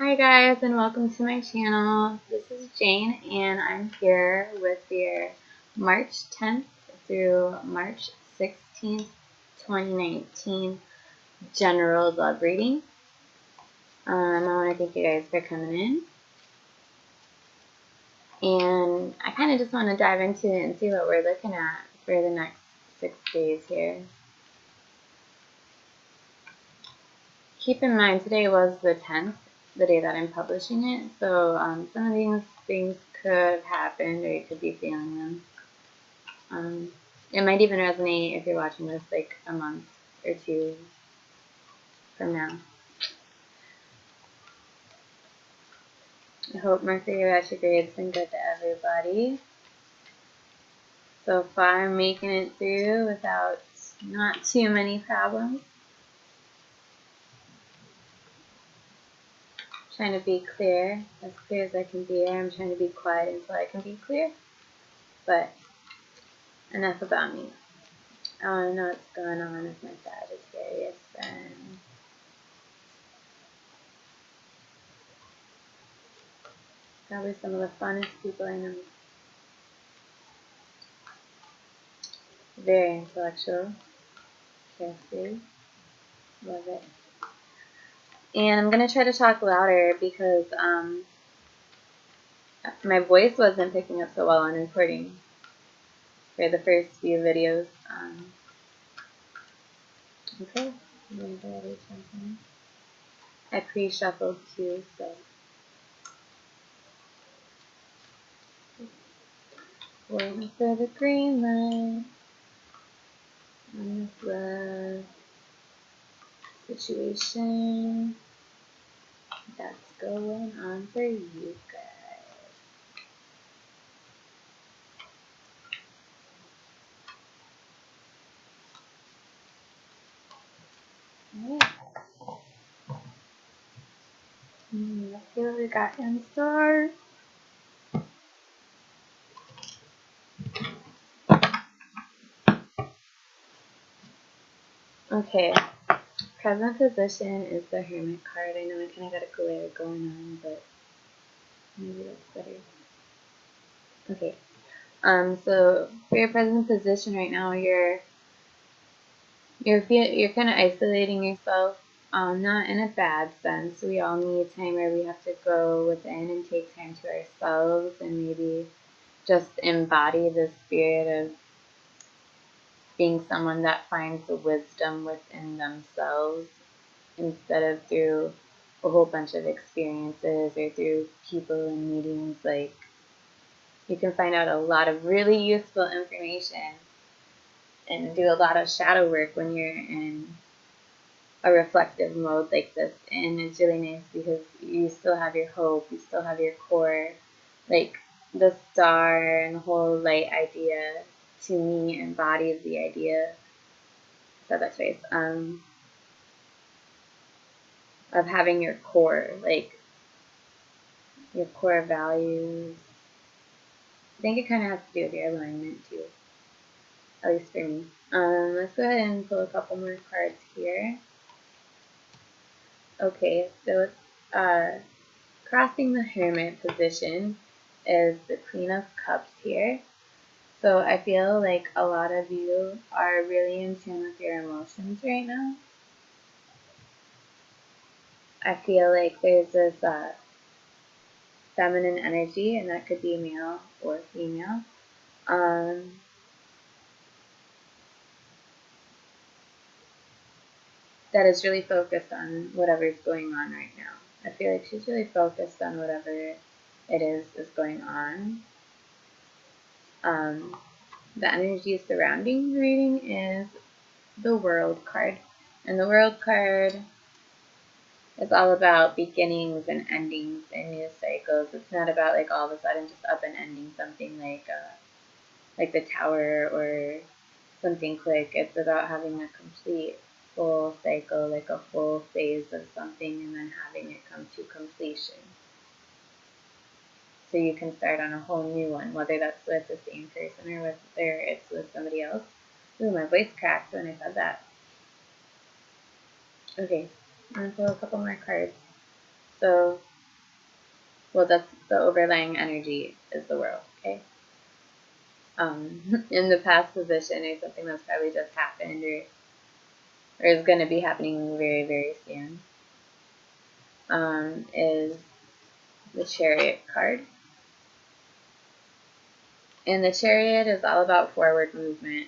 Hi guys, and welcome to my channel. This is Jane and I'm here with your March 10th through March 16th, 2019 general love reading. I want to thank you guys for coming in. And I kind of just want to dive into it and see what we're looking at for the next 6 days here. Keep in mind, today was the 10th, the day that I'm publishing it, so some of these things could have happened, or you could be feeling them. It might even resonate if you're watching this like a month or two from now. I hope Mercury retrograde's been good to everybody. So far, I'm making it through without not too many problems. Trying to be clear as I can be. I'm trying to be quiet until I can be clear. But enough about me. I want to know what's going on with my Sagittarius friend. Probably some of the funnest people I know. Very intellectual. Carefree. Love it. And I'm going to try to talk louder because my voice wasn't picking up so well on recording for the first few videos. Okay. I'm going to read something. I pre-shuffled too, so. Waiting for the green light on this love situation that's going on for you guys. Alright. Let's see what we got in store. Okay. Present position is the Hermit card. I know I kind of got a glare going on, but maybe that's better. Okay. So for your present position right now, you're kind of isolating yourself. Not in a bad sense. We all need time where we have to go within and take time to ourselves and maybe just embody the spirit of being someone that finds the wisdom within themselves instead of through a whole bunch of experiences or through people and meetings. Like, you can find out a lot of really useful information and do a lot of shadow work when you're in a reflective mode like this. And it's really nice because you still have your hope, you still have your core, like the star and the whole light idea to me embodies the idea, said that twice, of having your core, like your core values. I think it kind of has to do with your alignment too, at least for me. Let's go ahead and pull a couple more cards here. Okay, so crossing the Hermit position is the Queen of Cups here. So I feel like a lot of you are really in tune with your emotions right now. I feel like there's this feminine energy, and that could be male or female. That is really focused on whatever's going on right now. I feel like she's really focused on whatever it is going on. The energy surrounding the reading is the World card. And the World card is all about beginnings and endings and new cycles. It's not about like all of a sudden just up and ending something like the Tower or something quick. It's about having a complete full cycle, like a full phase of something, and then having it come to completion. So you can start on a whole new one, whether that's with the same person or whether it's with somebody else. Ooh, my voice cracked when I said that. Okay, I'm going to pull a couple more cards. So well, that's the overlying energy is the world, okay? In the past position or something that's probably just happened or is going to be happening very, very soon, is the Chariot card. And the Chariot is all about forward movement.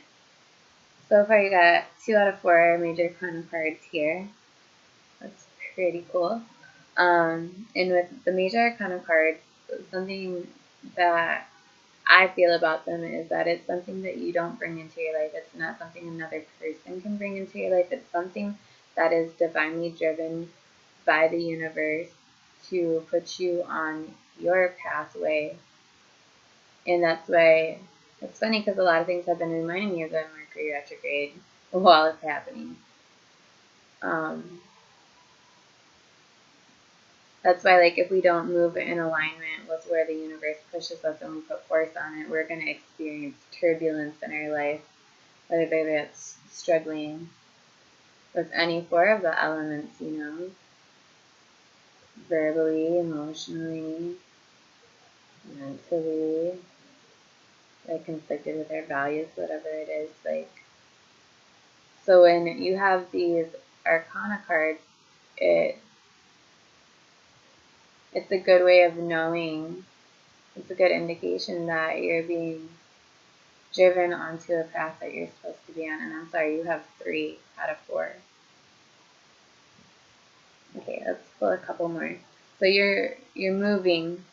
So far you got 2 out of 4 major kind of cards here. That's pretty cool. And with the major arcana cards, something that I feel about them is that it's something that you don't bring into your life. It's not something another person can bring into your life. It's something that is divinely driven by the universe to put you on your pathway. And that's why it's funny because a lot of things have been reminding me of the Mercury retrograde while it's happening. That's why, like, if we don't move in alignment with where the universe pushes us and we put force on it, we're going to experience turbulence in our life, whether that's struggling with any 4 of the elements, you know, verbally, emotionally, mentally, like conflicted with our values, whatever it is. Like, so when you have these arcana cards, it's a good way of knowing, it's a good indication that you're being driven onto a path that you're supposed to be on. And I'm sorry, you have 3 out of 4. Okay, let's pull a couple more. So you're moving.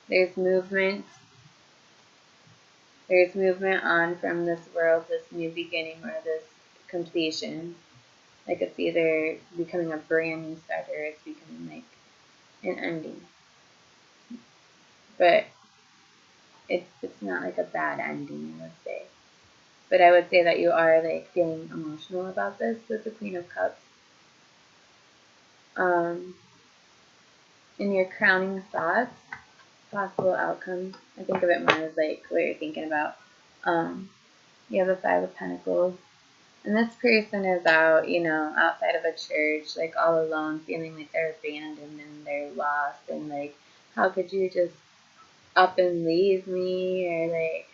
There's movement. There's movement on from this world, this new beginning, or this completion. Like, it's either becoming a brand new start or it's becoming like an ending. But it's not like a bad ending, I would say. But I would say that you are like feeling emotional about this with the Queen of Cups. In your crowning thoughts, possible outcomes, I think of it more as like what you're thinking about. You have the 5 of Pentacles. And this person is out, you know, outside of a church, like all alone, feeling like they're abandoned and they're lost. And like, how could you just up and leave me? Or like,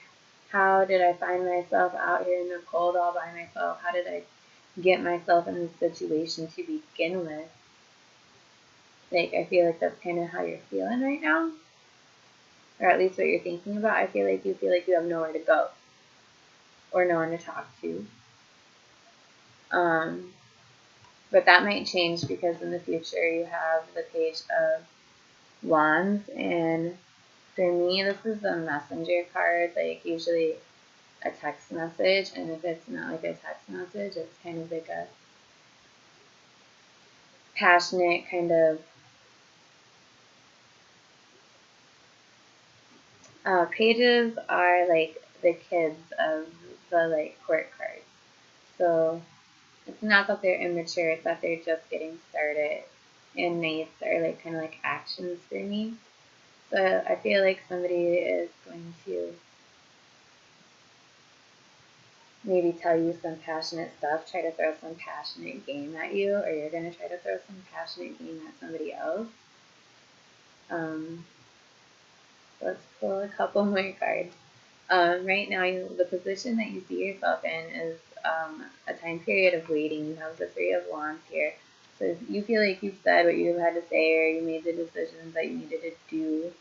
how did I find myself out here in the cold all by myself? How did I get myself in this situation to begin with? Like, I feel like that's kind of how you're feeling right now. Or at least what you're thinking about. I feel like you have nowhere to go. Or no one to talk to. But that might change because in the future you have the Page of Wands. And for me, this is a messenger card. Like, usually a text message. And if it's not like a text message, it's kind of like a passionate kind of pages are like the kids of the like court cards. So it's not that they're immature, it's that they're just getting started. And knights are like kind of like actions for me. So I feel like somebody is going to maybe tell you some passionate stuff, try to throw some passionate game at you, or you're going to try to throw some passionate game at somebody else. Let's pull a couple more cards. Right now, the position that you see yourself in is a time period of waiting. You have the 3 of Wands here. So you feel like you've said what you had to say, or you made the decisions that you needed to do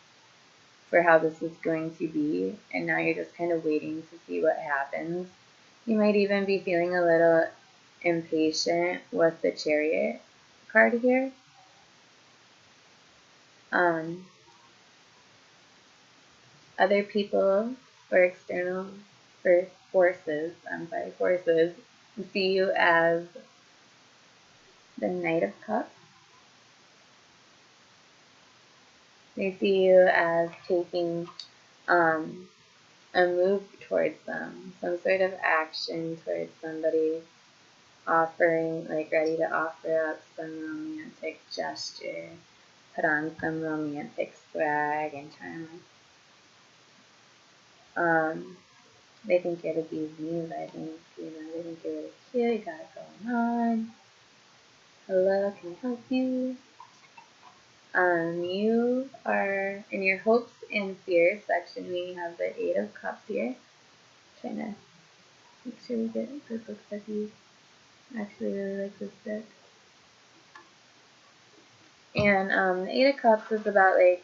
for how this is going to be, and now you're just kind of waiting to see what happens. You might even be feeling a little impatient with the Chariot card here. Other people or external forces see you as the Knight of Cups. They see you as taking a move towards them, some sort of action towards somebody, offering, like ready to offer up some romantic gesture, put on some romantic swag and charm. They think you're the bee's knees. I think, they think you're really cute, you got it going on. Hello, can I help you? You are your hopes and fears section, we have the 8 of Cups here. Trying to make sure we get good books that you actually really like this deck. And the 8 of Cups is about like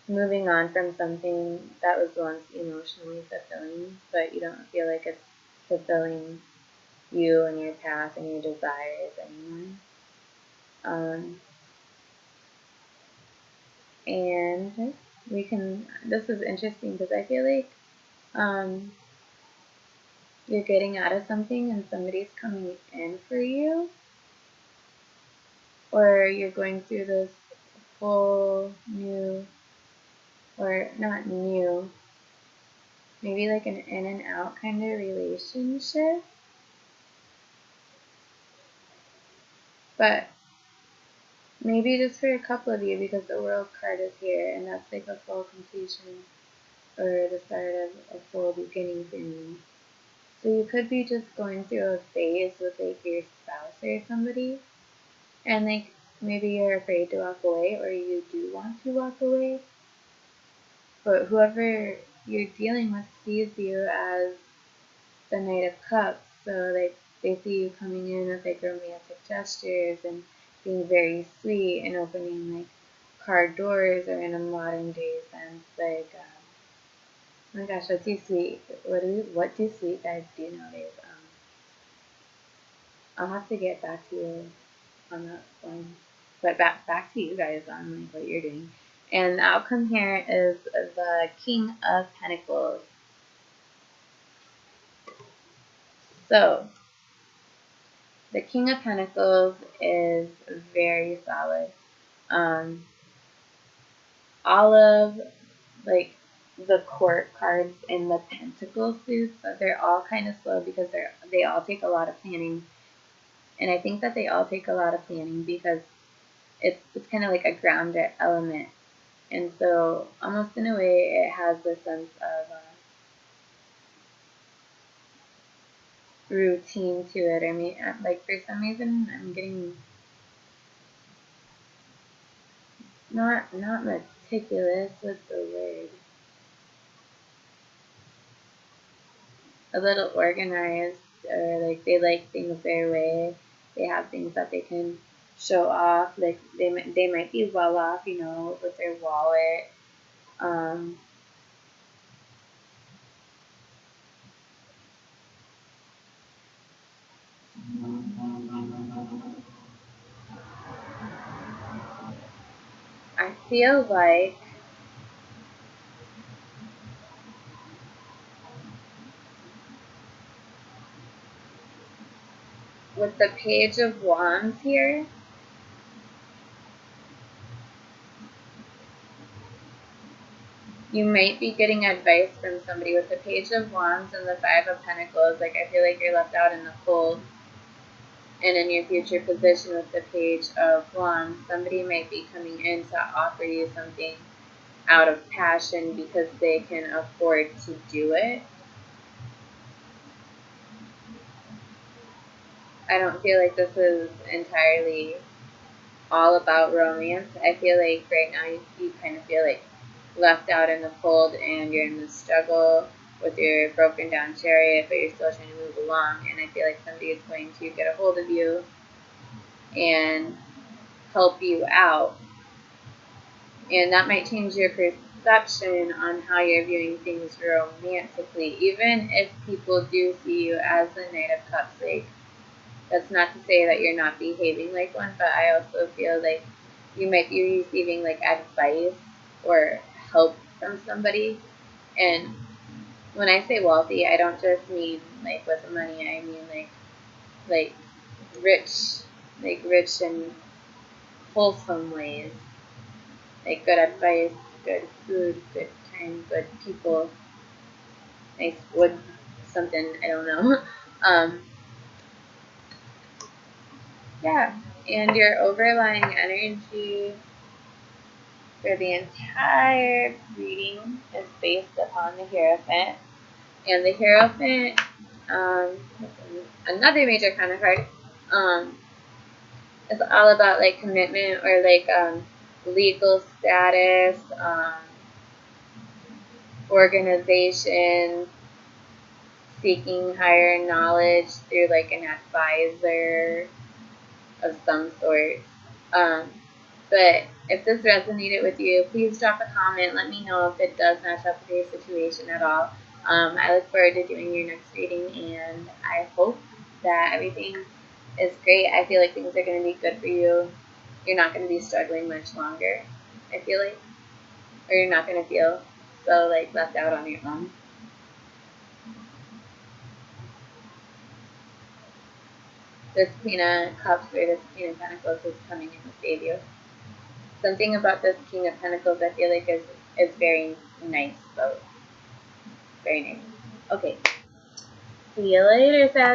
moving on from something that was once emotionally fulfilling, but you don't feel like it's fulfilling you and your path and your desires anymore. And we can, this is interesting because I feel like you're getting out of something and somebody's coming in for you, or you're going through this whole new, or not new, maybe like an in and out kind of relationship. But maybe just for a couple of you, because the World card is here, and that's like a full completion or the start of a full beginning for me. So you could be just going through a phase with like your spouse or somebody, and like maybe you're afraid to walk away, or you do want to walk away, but whoever you're dealing with sees you as the Knight of Cups, so like they see you coming in with like romantic gestures and being very sweet and opening like car doors, or in a modern day sense, like oh my gosh, what do sweet guys do nowadays? I'll have to get back to you on that one, but back to you guys on like what you're doing. And the outcome here is the King of Pentacles. So the King of Pentacles is very solid. All of like the court cards in the Pentacle suits, they're all kind of slow because they all take a lot of planning, and I think that they all take a lot of planning because it's kind of like a grounded element, and so almost in a way it has the sense of routine to it. I mean, like for some reason I'm getting not meticulous with the word, a little organized, or like they like things their way. They have things that they can show off. Like they might be well off, you know, with their wallet. I feel like with the Page of Wands here, you might be getting advice from somebody. With the Page of Wands and the Five of Pentacles, like I feel like you're left out in the cold. And in your future position with the Page of Wands, somebody might be coming in to offer you something out of passion because they can afford to do it. I don't feel like this is entirely all about romance. I feel like right now you kind of feel like left out in the cold, and you're in the struggle with your broken down chariot, but you're still trying to move along. And I feel like somebody is going to get a hold of you and help you out. And that might change your perception on how you're viewing things romantically. Even if people do see you as the Knight of Cups, like, that's not to say that you're not behaving like one, but I also feel like you might be receiving like advice or help from somebody. And when I say wealthy, I don't just mean like with money. I mean like rich, like rich in wholesome ways, like good advice, good food, good time, good people, nice wood, something, I don't know. Yeah, and your overlying energy for the entire reading is based upon the Hierophant. And the Hierophant, another major kind of card, is all about like commitment, or like legal status, organizations, seeking higher knowledge through like an advisor of some sort. Um, but if this resonated with you, please drop a comment. Let me know if it does match up with your situation at all. I look forward to doing your next reading, and I hope that everything is great. I feel like things are going to be good for you. You're not going to be struggling much longer, I feel like. Or you're not going to feel so like left out on your own. This Queen of Cups or this Queen of Pentacles is coming in to save you. Something about this King of Pentacles I feel like is very nice, though. Very nice. Okay. See you later, Sag.